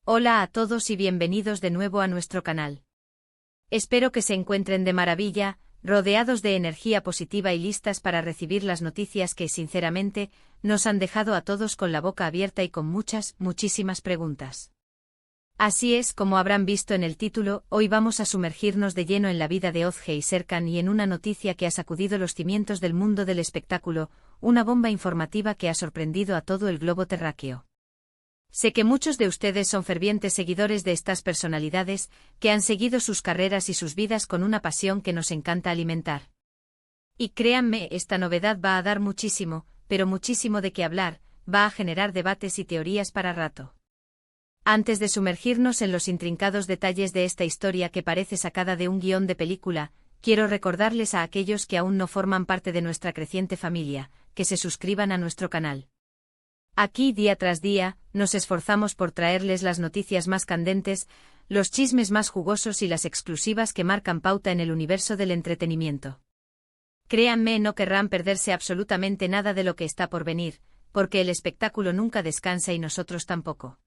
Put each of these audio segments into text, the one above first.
Hola a todos y bienvenidos de nuevo a nuestro canal. Espero que se encuentren de maravilla, rodeados de energía positiva y listas para recibir las noticias que, sinceramente, nos han dejado a todos con la boca abierta y con muchísimas preguntas. Así es, como habrán visto en el título, hoy vamos a sumergirnos de lleno en la vida de Ozge Serkan y en una noticia que ha sacudido los cimientos del mundo del espectáculo, una bomba informativa que ha sorprendido a todo el globo terráqueo. Sé que muchos de ustedes son fervientes seguidores de estas personalidades, que han seguido sus carreras y sus vidas con una pasión que nos encanta alimentar. Y créanme, esta novedad va a dar muchísimo, pero muchísimo de qué hablar, va a generar debates y teorías para rato. Antes de sumergirnos en los intrincados detalles de esta historia que parece sacada de un guión de película, quiero recordarles a aquellos que aún no forman parte de nuestra creciente familia, que se suscriban a nuestro canal. Aquí, día tras día, nos esforzamos por traerles las noticias más candentes, los chismes más jugosos y las exclusivas que marcan pauta en el universo del entretenimiento. Créanme, no querrán perderse absolutamente nada de lo que está por venir, porque el espectáculo nunca descansa y nosotros tampoco.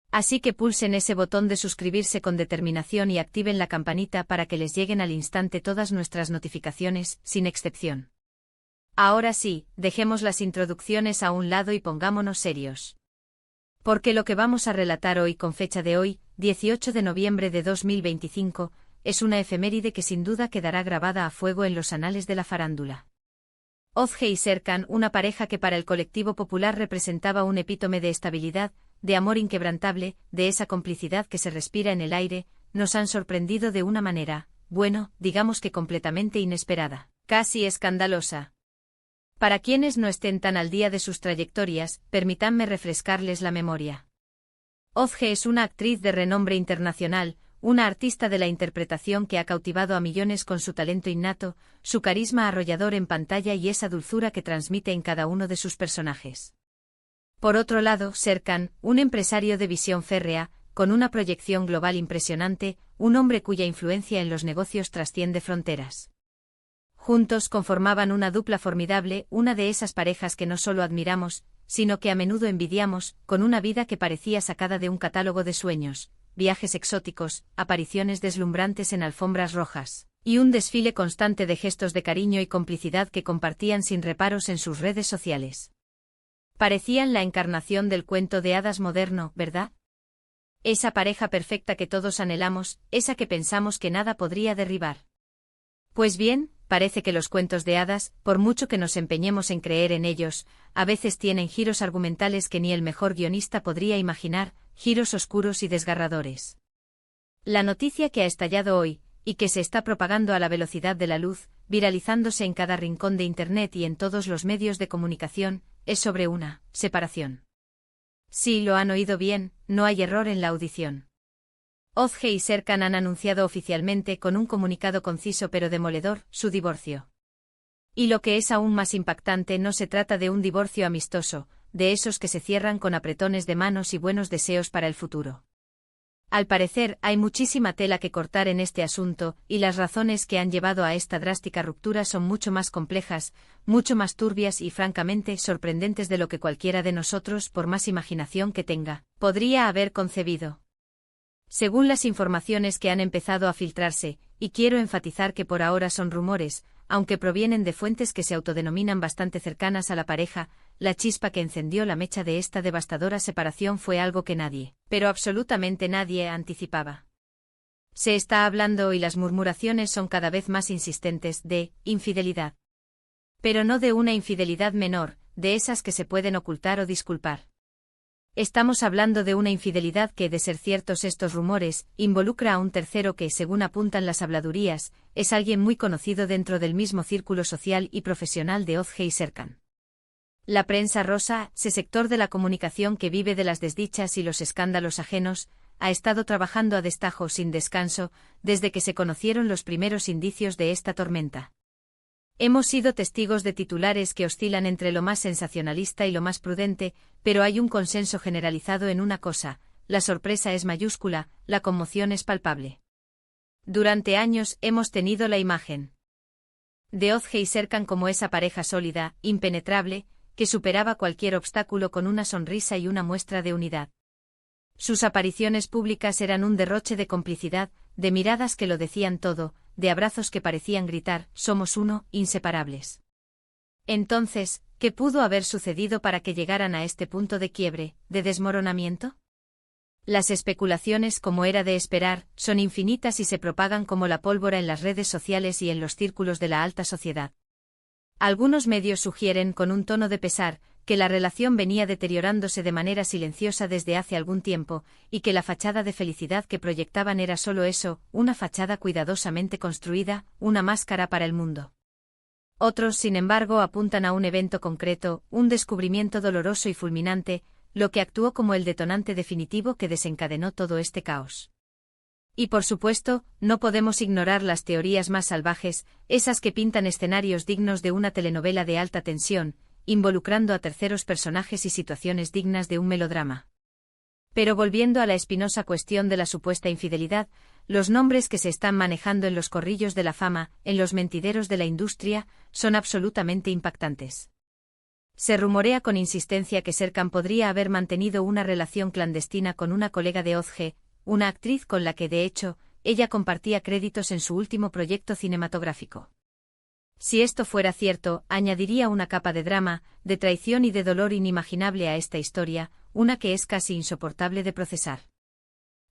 Así que pulsen ese botón de suscribirse con determinación y activen la campanita para que les lleguen al instante todas nuestras notificaciones, sin excepción. Ahora sí, dejemos las introducciones a un lado y pongámonos serios. Porque lo que vamos a relatar hoy con fecha de hoy, 18 de noviembre de 2025, es una efeméride que sin duda quedará grabada a fuego en los anales de la farándula. Ozge y Serkan, una pareja que para el colectivo popular representaba un epítome de estabilidad, de amor inquebrantable, de esa complicidad que se respira en el aire, nos han sorprendido de una manera, bueno, digamos que completamente inesperada, casi escandalosa. Para quienes no estén tan al día de sus trayectorias, permítanme refrescarles la memoria. Ozge es una actriz de renombre internacional, una artista de la interpretación que ha cautivado a millones con su talento innato, su carisma arrollador en pantalla y esa dulzura que transmite en cada uno de sus personajes. Por otro lado, Serkan, un empresario de visión férrea, con una proyección global impresionante, un hombre cuya influencia en los negocios trasciende fronteras. Juntos conformaban una dupla formidable, una de esas parejas que no solo admiramos, sino que a menudo envidiamos, con una vida que parecía sacada de un catálogo de sueños, viajes exóticos, apariciones deslumbrantes en alfombras rojas, y un desfile constante de gestos de cariño y complicidad que compartían sin reparos en sus redes sociales. Parecían la encarnación del cuento de hadas moderno, ¿verdad? Esa pareja perfecta que todos anhelamos, esa que pensamos que nada podría derribar. Pues bien, parece que los cuentos de hadas, por mucho que nos empeñemos en creer en ellos, a veces tienen giros argumentales que ni el mejor guionista podría imaginar, giros oscuros y desgarradores. La noticia que ha estallado hoy, y que se está propagando a la velocidad de la luz, viralizándose en cada rincón de Internet y en todos los medios de comunicación, es sobre una separación. Sí, lo han oído bien, no hay error en la audición. Ozge y Serkan han anunciado oficialmente con un comunicado conciso pero demoledor, su divorcio. Y lo que es aún más impactante, no se trata de un divorcio amistoso, de esos que se cierran con apretones de manos y buenos deseos para el futuro. Al parecer, hay muchísima tela que cortar en este asunto, y las razones que han llevado a esta drástica ruptura son mucho más complejas, mucho más turbias y francamente sorprendentes de lo que cualquiera de nosotros, por más imaginación que tenga, podría haber concebido. Según las informaciones que han empezado a filtrarse, y quiero enfatizar que por ahora son rumores, aunque provienen de fuentes que se autodenominan bastante cercanas a la pareja, la chispa que encendió la mecha de esta devastadora separación fue algo que nadie, pero absolutamente nadie, anticipaba. Se está hablando y las murmuraciones son cada vez más insistentes de infidelidad. Pero no de una infidelidad menor, de esas que se pueden ocultar o disculpar. Estamos hablando de una infidelidad que, de ser ciertos estos rumores, involucra a un tercero que, según apuntan las habladurías, es alguien muy conocido dentro del mismo círculo social y profesional de Ozge y Serkan. La prensa rosa, ese sector de la comunicación que vive de las desdichas y los escándalos ajenos, ha estado trabajando a destajo sin descanso, desde que se conocieron los primeros indicios de esta tormenta. Hemos sido testigos de titulares que oscilan entre lo más sensacionalista y lo más prudente, pero hay un consenso generalizado en una cosa: la sorpresa es mayúscula, la conmoción es palpable. Durante años hemos tenido la imagen de Ozge y Serkan como esa pareja sólida, impenetrable, que superaba cualquier obstáculo con una sonrisa y una muestra de unidad. Sus apariciones públicas eran un derroche de complicidad, de miradas que lo decían todo, de abrazos que parecían gritar, somos uno, inseparables. Entonces, ¿qué pudo haber sucedido para que llegaran a este punto de quiebre, de desmoronamiento? Las especulaciones, como era de esperar, son infinitas y se propagan como la pólvora en las redes sociales y en los círculos de la alta sociedad. Algunos medios sugieren con un tono de pesar que la relación venía deteriorándose de manera silenciosa desde hace algún tiempo, y que la fachada de felicidad que proyectaban era solo eso, una fachada cuidadosamente construida, una máscara para el mundo. Otros, sin embargo, apuntan a un evento concreto, un descubrimiento doloroso y fulminante, lo que actuó como el detonante definitivo que desencadenó todo este caos. Y por supuesto, no podemos ignorar las teorías más salvajes, esas que pintan escenarios dignos de una telenovela de alta tensión, involucrando a terceros personajes y situaciones dignas de un melodrama. Pero volviendo a la espinosa cuestión de la supuesta infidelidad, los nombres que se están manejando en los corrillos de la fama, en los mentideros de la industria, son absolutamente impactantes. Se rumorea con insistencia que Serkan podría haber mantenido una relación clandestina con una colega de Özge, una actriz con la que de hecho, ella compartía créditos en su último proyecto cinematográfico. Si esto fuera cierto, añadiría una capa de drama, de traición y de dolor inimaginable a esta historia, una que es casi insoportable de procesar.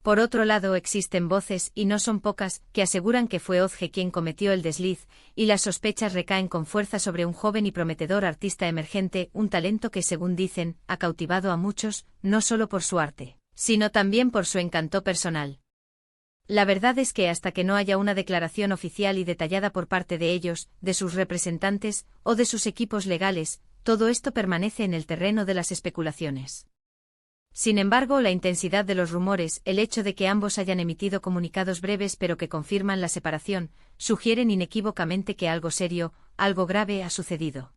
Por otro lado, existen voces, y no son pocas, que aseguran que fue Özge quien cometió el desliz, y las sospechas recaen con fuerza sobre un joven y prometedor artista emergente, un talento que, según dicen, ha cautivado a muchos, no solo por su arte, sino también por su encanto personal. La verdad es que hasta que no haya una declaración oficial y detallada por parte de ellos, de sus representantes, o de sus equipos legales, todo esto permanece en el terreno de las especulaciones. Sin embargo, la intensidad de los rumores, el hecho de que ambos hayan emitido comunicados breves pero que confirman la separación, sugieren inequívocamente que algo serio, algo grave ha sucedido.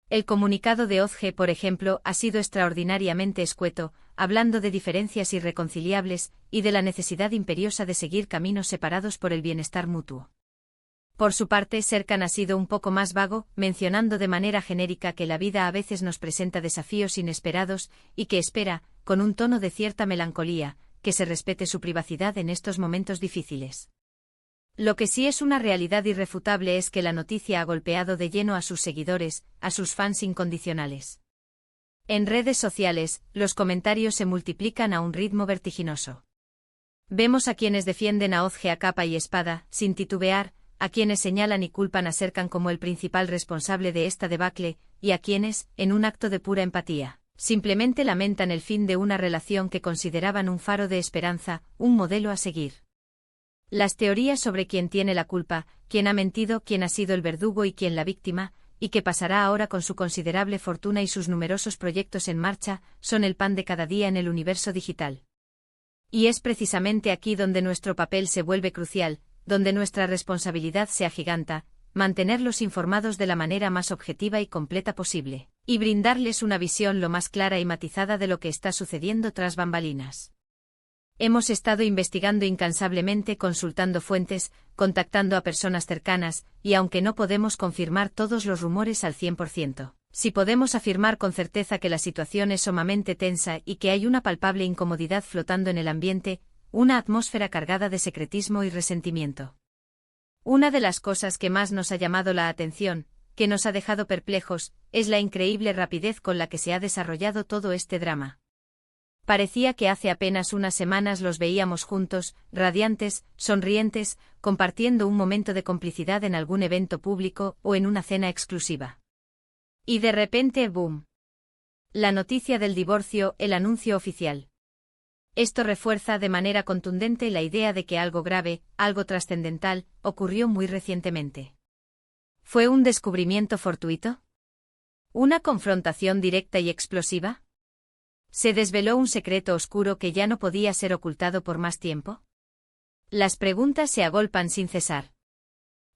El comunicado de Özge, por ejemplo, ha sido extraordinariamente escueto, hablando de diferencias irreconciliables y de la necesidad imperiosa de seguir caminos separados por el bienestar mutuo. Por su parte, Serkan ha sido un poco más vago, mencionando de manera genérica que la vida a veces nos presenta desafíos inesperados y que espera, con un tono de cierta melancolía, que se respete su privacidad en estos momentos difíciles. Lo que sí es una realidad irrefutable es que la noticia ha golpeado de lleno a sus seguidores, a sus fans incondicionales. En redes sociales, los comentarios se multiplican a un ritmo vertiginoso. Vemos a quienes defienden a Özge a capa y espada, sin titubear, a quienes señalan y culpan a Serkan como el principal responsable de esta debacle, y a quienes, en un acto de pura empatía, simplemente lamentan el fin de una relación que consideraban un faro de esperanza, un modelo a seguir. Las teorías sobre quién tiene la culpa, quién ha mentido, quién ha sido el verdugo y quién la víctima, y qué pasará ahora con su considerable fortuna y sus numerosos proyectos en marcha, son el pan de cada día en el universo digital. Y es precisamente aquí donde nuestro papel se vuelve crucial, donde nuestra responsabilidad se agiganta, mantenerlos informados de la manera más objetiva y completa posible, y brindarles una visión lo más clara y matizada de lo que está sucediendo tras bambalinas. Hemos estado investigando incansablemente, consultando fuentes, contactando a personas cercanas, y aunque no podemos confirmar todos los rumores al 100%, sí podemos afirmar con certeza que la situación es sumamente tensa y que hay una palpable incomodidad flotando en el ambiente, una atmósfera cargada de secretismo y resentimiento. Una de las cosas que más nos ha llamado la atención, que nos ha dejado perplejos, es la increíble rapidez con la que se ha desarrollado todo este drama. Parecía que hace apenas unas semanas los veíamos juntos, radiantes, sonrientes, compartiendo un momento de complicidad en algún evento público o en una cena exclusiva. Y de repente, ¡boom! La noticia del divorcio, el anuncio oficial. Esto refuerza de manera contundente la idea de que algo grave, algo trascendental, ocurrió muy recientemente. ¿Fue un descubrimiento fortuito? ¿Una confrontación directa y explosiva? ¿Se desveló un secreto oscuro que ya no podía ser ocultado por más tiempo? Las preguntas se agolpan sin cesar.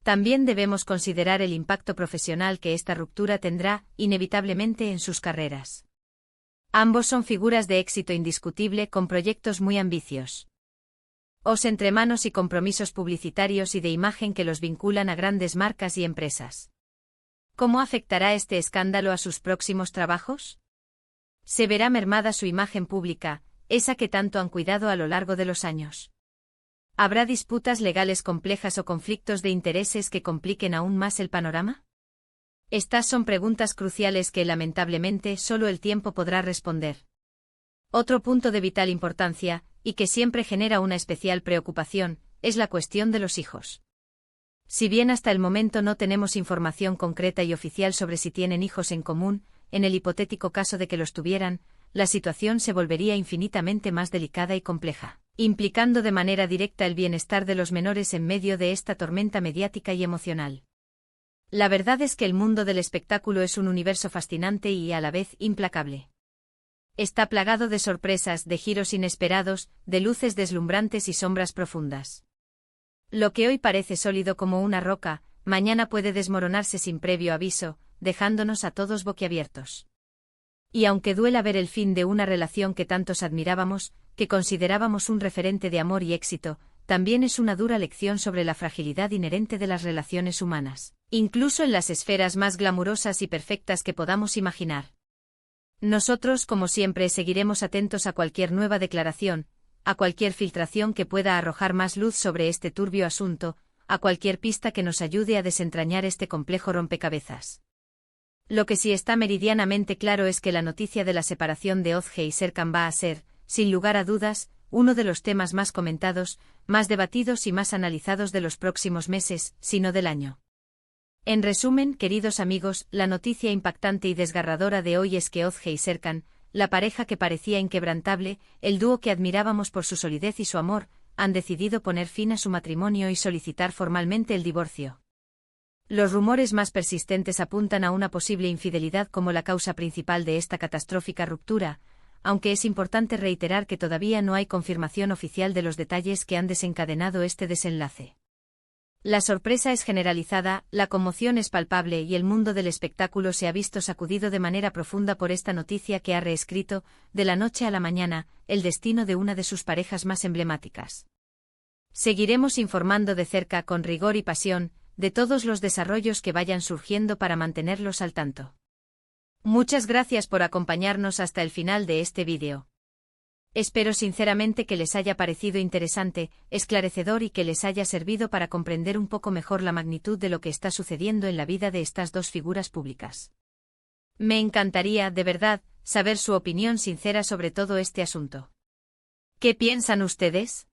También debemos considerar el impacto profesional que esta ruptura tendrá, inevitablemente, en sus carreras. Ambos son figuras de éxito indiscutible con proyectos muy ambiciosos. Entre manos y compromisos publicitarios y de imagen que los vinculan a grandes marcas y empresas. ¿Cómo afectará este escándalo a sus próximos trabajos? ¿Se verá mermada su imagen pública, esa que tanto han cuidado a lo largo de los años. ¿Habrá disputas legales complejas o conflictos de intereses que compliquen aún más el panorama? Estas son preguntas cruciales que, lamentablemente, solo el tiempo podrá responder. Otro punto de vital importancia, y que siempre genera una especial preocupación, es la cuestión de los hijos. Si bien hasta el momento no tenemos información concreta y oficial sobre si tienen hijos en común, en el hipotético caso de que los tuvieran, la situación se volvería infinitamente más delicada y compleja, implicando de manera directa el bienestar de los menores en medio de esta tormenta mediática y emocional. La verdad es que el mundo del espectáculo es un universo fascinante y a la vez implacable. Está plagado de sorpresas, de giros inesperados, de luces deslumbrantes y sombras profundas. Lo que hoy parece sólido como una roca, mañana puede desmoronarse sin previo aviso, dejándonos a todos boquiabiertos. Y aunque duela ver el fin de una relación que tantos admirábamos, que considerábamos un referente de amor y éxito, también es una dura lección sobre la fragilidad inherente de las relaciones humanas, incluso en las esferas más glamurosas y perfectas que podamos imaginar. Nosotros, como siempre, seguiremos atentos a cualquier nueva declaración, a cualquier filtración que pueda arrojar más luz sobre este turbio asunto, a cualquier pista que nos ayude a desentrañar este complejo rompecabezas. Lo que sí está meridianamente claro es que la noticia de la separación de Ozge y Serkan va a ser, sin lugar a dudas, uno de los temas más comentados, más debatidos y más analizados de los próximos meses, si no del año. En resumen, queridos amigos, la noticia impactante y desgarradora de hoy es que Ozge y Serkan, la pareja que parecía inquebrantable, el dúo que admirábamos por su solidez y su amor, han decidido poner fin a su matrimonio y solicitar formalmente el divorcio. Los rumores más persistentes apuntan a una posible infidelidad como la causa principal de esta catastrófica ruptura, aunque es importante reiterar que todavía no hay confirmación oficial de los detalles que han desencadenado este desenlace. La sorpresa es generalizada, la conmoción es palpable y el mundo del espectáculo se ha visto sacudido de manera profunda por esta noticia que ha reescrito, de la noche a la mañana, el destino de una de sus parejas más emblemáticas. Seguiremos informando de cerca, con rigor y pasión, de todos los desarrollos que vayan surgiendo para mantenerlos al tanto. Muchas gracias por acompañarnos hasta el final de este vídeo. Espero sinceramente que les haya parecido interesante, esclarecedor y que les haya servido para comprender un poco mejor la magnitud de lo que está sucediendo en la vida de estas dos figuras públicas. Me encantaría, de verdad, saber su opinión sincera sobre todo este asunto. ¿Qué piensan ustedes?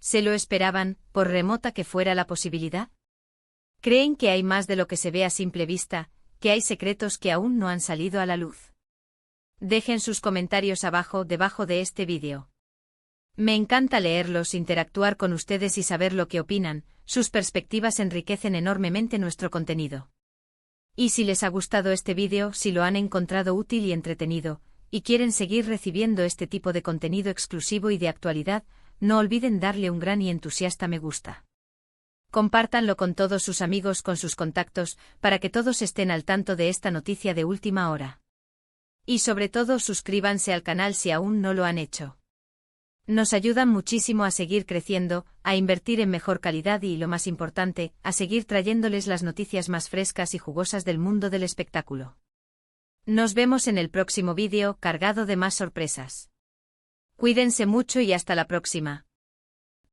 ¿Se lo esperaban, por remota que fuera la posibilidad? ¿Creen que hay más de lo que se ve a simple vista, que hay secretos que aún no han salido a la luz? Dejen sus comentarios debajo de este vídeo. Me encanta leerlos, interactuar con ustedes y saber lo que opinan, sus perspectivas enriquecen enormemente nuestro contenido. Y si les ha gustado este vídeo, si lo han encontrado útil y entretenido, y quieren seguir recibiendo este tipo de contenido exclusivo y de actualidad, no olviden darle un gran y entusiasta me gusta. Compártanlo con todos sus amigos, con sus contactos, para que todos estén al tanto de esta noticia de última hora. Y sobre todo suscríbanse al canal si aún no lo han hecho. Nos ayudan muchísimo a seguir creciendo, a invertir en mejor calidad y, lo más importante, a seguir trayéndoles las noticias más frescas y jugosas del mundo del espectáculo. Nos vemos en el próximo vídeo, cargado de más sorpresas. Cuídense mucho y hasta la próxima.